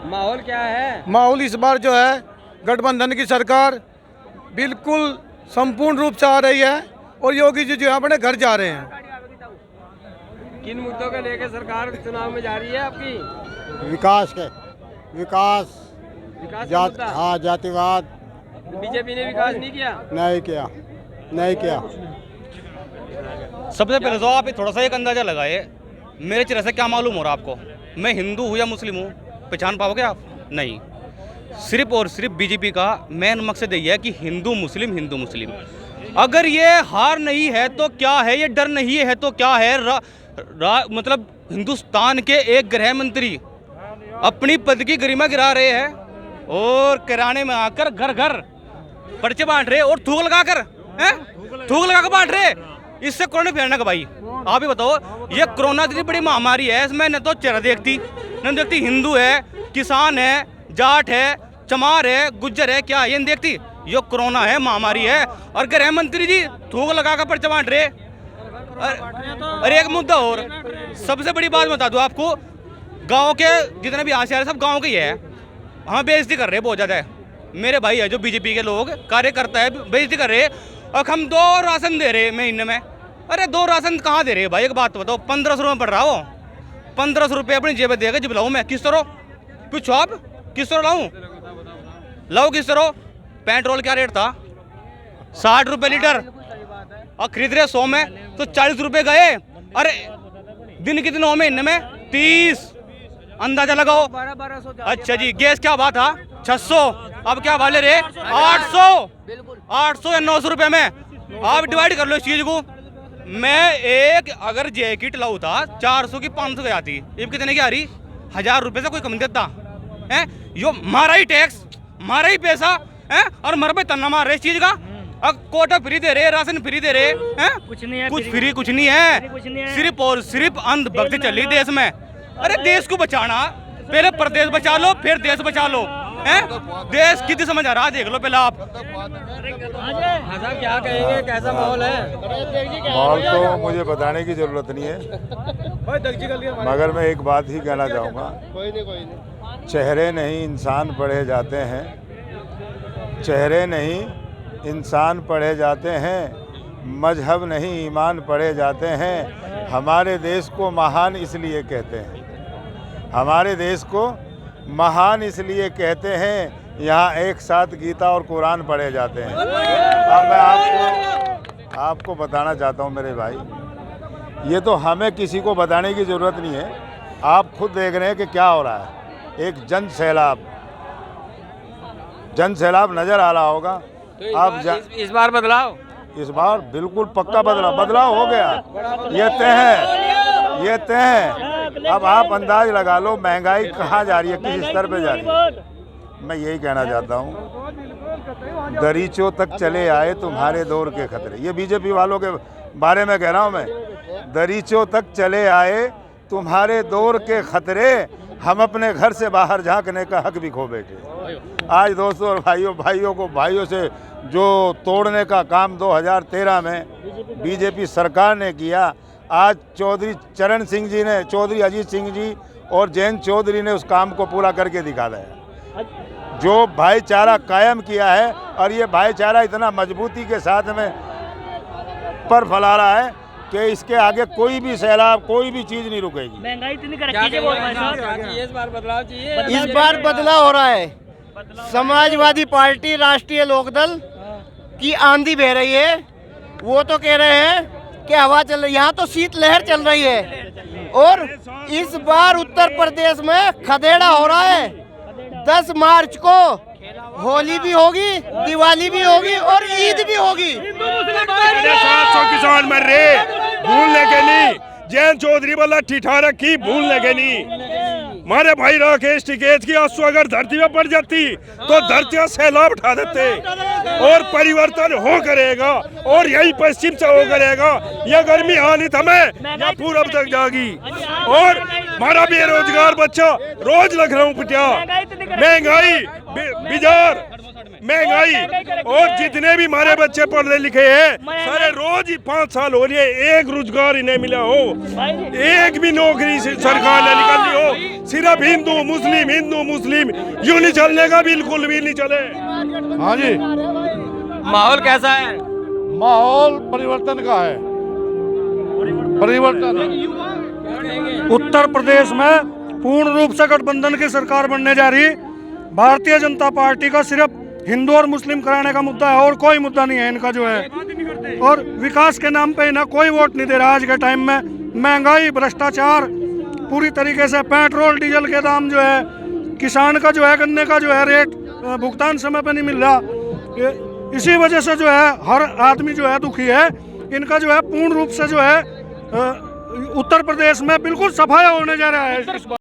माहौल क्या है? माहौल इस बार जो है गठबंधन की सरकार बिल्कुल संपूर्ण रूप से आ रही है और योगी जी जो है अपने घर जा रहे हैं। किन मुद्दों को लेकर सरकार चुनाव में जा रही है आपकी? विकास विकास का मुद्दा? हाँ, जातिवाद बीजेपी ने विकास नहीं किया? नहीं किया। सबसे पहले तो आप थोड़ा सा एक अंदाजा लगाए, मेरे चेहरे से क्या मालूम हो रहा आपको? मैं हिंदू हूँ या मुस्लिम हूँ, पहचान पाओगे आप? नहीं। सिर्फ और सिर्फ बीजेपी का मेन मकसद यही है कि हिंदू मुस्लिम। अगर ये हार नहीं है तो क्या है, ये डर नहीं है तो क्या है? मतलब हिंदुस्तान के एक गृह मंत्री अपनी पद की गरिमा गिरा रहे हैं और किराने में आकर घर घर पर्चे बांट रहे और थूक लगा कर बांट रहे। इससे कौन फैलना का भाई? आप ही बताओ। ये कोरोना इतनी बड़ी महामारी है, इसमें न तो चेहरा देखती न देखती, हिंदू है, किसान है, जाट है, चमार है, गुज्जर है, क्या ये नहीं देखती? ये कोरोना है, महामारी है और गृह मंत्री जी थूक लगा कर पर्चे बांट रहे। अरे एक मुद्दा और, सबसे बड़ी बात बता दूं आपको, गांव के जितने भी आशियार सब गांव के ही है, हमें बेइज्जती कर रहे बहुत ज़्यादा है। मेरे भाई है जो बीजेपी के लोग कार्यकर्ता है, बेइज्जती कर रहे और हम 2 राशन दे रहे महीने में। अरे 2 राशन कहाँ दे रहे भाई? एक बात बताओ, 1500 रुपये पड़ रहा हो, 1500 रुपये अपनी जेब देगा जब लाऊँ मैं? किस तरह पूछो आप, किस तरह लाऊँ किस तरह? पेट्रोल क्या रेट था? 60 रुपये लीटर और खरीद रहे 100 में, तो 40 रुपये गए। अरे दिन कितने हो महीने में? 30, अंदाजा लगाओ। 1200। अच्छा जी, गैस क्या बात था? 600, अब क्या वाले रे? 800 या 900 रुपये में। आप डिवाइड कर लो इस चीज को। मैं एक अगर जैकेट लाऊं था 400 की 500 की आती, अब कितने की आ रही? 1000 रुपये से कोई कम देता है? यो मारा ही टैक्स, मारा ही पैसा है और मर पे तन्ना मार रहे इस चीज का। अब कोटा फ्री दे रहे, राशन फ्री दे रहे हैं, कुछ नहीं है, कुछ नहीं है। सिर्फ और सिर्फ अंधभक्ति चल रही देश में। अरे देश को बचाना, पहले प्रदेश बचा लो फिर देश बचा लो, हैं? देश कितनी समझ आ रहा है देख लो पहले आप। हाँ साहब, क्या कहेंगे, कैसा माहौल है? माहौल तो मुझे बताने की जरूरत नहीं है, मगर मैं एक बात ही कहना चाहूँगा, चेहरे नहीं इंसान पढ़े जाते हैं, चेहरे नहीं इंसान पढ़े जाते हैं, मजहब नहीं ईमान पढ़े जाते हैं। हमारे देश को महान इसलिए कहते हैं, हमारे देश को महान इसलिए कहते हैं यहाँ एक साथ गीता और कुरान पढ़े जाते हैं। अब मैं आपको बताना चाहता हूँ मेरे भाई, ये तो हमें किसी को बताने की ज़रूरत नहीं है, आप खुद देख रहे हैं कि क्या हो रहा है। एक जन सैलाब नज़र आ रहा होगा। तो आप इस बार बदलाव, इस बार बिल्कुल पक्का बदलाव हो गया, ये तय है। अब आप अंदाज लगा लो महंगाई कहाँ जा रही है, किस स्तर पे जा रही है। मैं यही कहना चाहता हूँ, दरीचों तक चले आए तुम्हारे दौर के खतरे, ये बीजेपी वालों के बारे में कह रहा हूँ मैं। दरीचों तक चले आए तुम्हारे दौर के खतरे, हम अपने घर से बाहर झांकने का हक भी खो बैठे। आज दोस्तों और भाइयों से जो तोड़ने का काम 2013 में बीजेपी सरकार ने किया, आज चौधरी चरण सिंह जी ने, चौधरी अजीत सिंह जी और जयंत चौधरी ने उस काम को पूरा करके दिखा दिया। जो भाईचारा कायम किया है और ये भाईचारा इतना मजबूती के साथ में पर फैला रहा है कि इसके आगे कोई भी सैलाब, कोई भी चीज़ नहीं रुकेगी। महंगाई इतनी कर क्या रखी है बहुत भाई साहब। कहेंगे? इस बार बदलाव चाहिए? इस बार बदलाव हो रहा है। समाजवादी पार्टी, राष्ट्रीय लोकदल की आंधी बह रही है। वो तो कह रहे हैं कि हवा चल रही है, यहाँ तो शीतलहर चल रही है। और इस बार उत्तर प्रदेश में खदेड़ा हो रहा है। 10 मार्च को होली भी होगी, दिवाली भी होगी और ईद भी होगी। 700 किसान मर रहे, भूलने के नहीं। जयंत चौधरी वाला ठिठा रखी, भूलने के नहीं। हमारे भाई राकेश टिकैत की आंसू अगर धरती में पड़ जाती तो धरती का सैलाब उठा देते और परिवर्तन हो करेगा और यही पश्चिम से हो करेगा। यह गर्मी आनी हमें या पूरब तक जागी। और हमारा बेरोजगार बच्चा रोज लखनऊ पिटिया, महंगाई बिजार महंगाई, और जितने भी हमारे बच्चे पढ़े लिखे हैं सारे रोज ही 5 साल हो रही है, एक रोजगार ही नहीं मिला हो, एक भी नौकरी सरकार ने निकाली हो। सिर्फ सिर्फ हिंदू मुस्लिम यूं नहीं चलने का, बिल्कुल भी नहीं चले। हाँ जी, माहौल कैसा है? माहौल परिवर्तन का है, परिवर्तन। उत्तर प्रदेश में पूर्ण रूप से गठबंधन की सरकार बनने जा रही। भारतीय जनता पार्टी का सिर्फ हिंदू और मुस्लिम कराने का मुद्दा है और कोई मुद्दा नहीं है इनका जो है। और विकास के नाम पे इन्हें कोई वोट नहीं दे रहा। आज के टाइम में महंगाई, भ्रष्टाचार पूरी तरीके से, पेट्रोल डीजल के दाम जो है, किसान का जो है, गन्ने का जो है रेट भुगतान समय पे नहीं मिल रहा। इसी वजह से जो है हर आदमी जो है दुखी है। इनका जो है पूर्ण रूप से जो है उत्तर प्रदेश में बिल्कुल सफाया होने जा रहा है इस बार।